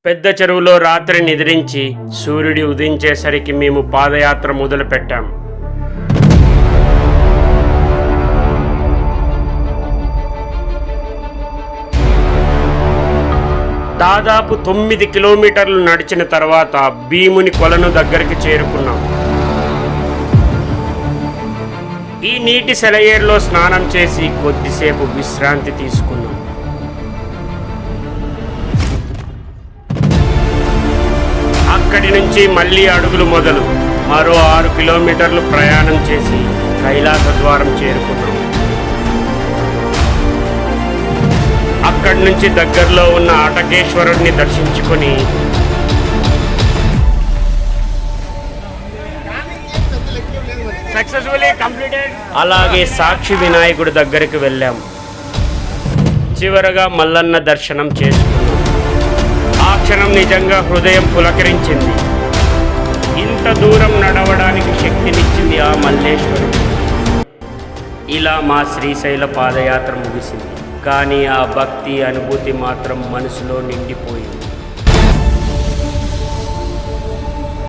పెద్ద చెరువులో రాత్రి నిద్రించి సూర్యుడి ఉదయించేసరికి మేము పాదయాత్ర మొదలుపెట్టాం. దాదాపు 9 కిలోమీటర్లు నడిచిన తర్వాత భీముని కొలను దగ్గరికి చేరుకున్నాం. ఈ నీటి సెలయేరులో స్నానం చేసి కొద్దిసేపు విశ్రాంతి తీసుకున్నాం. అక్కడి నుంచి మళ్ళీ అడుగులు మొదలు మరో 6 కిలోమీటర్లు ప్రయాణం చేసి కైలాస ద్వారం చేరుకున్నాం. అక్కడి నుంచి దగ్గరలో ఉన్న ఆటకేశ్వరుడిని దర్శించుకొని సక్సెస్ఫుల్లీ కంప్లీటెడ్. అలాగే సాక్షి వినాయకుడి దగ్గరికి వెళ్ళాం. చివరగా మల్లన్న దర్శనం చేసుకున్నాం. ఆ క్షణం నిజంగా హృదయం పులకరించింది. ఇంత దూరం నడవడానికి శక్తినిచ్చింది ఆ మల్లేశ్వరుడు. ఇలా మా శ్రీశైల పాదయాత్ర ముగిసింది. కానీ ఆ భక్తి అనుభూతి మాత్రం మనసులో నిండిపోయింది.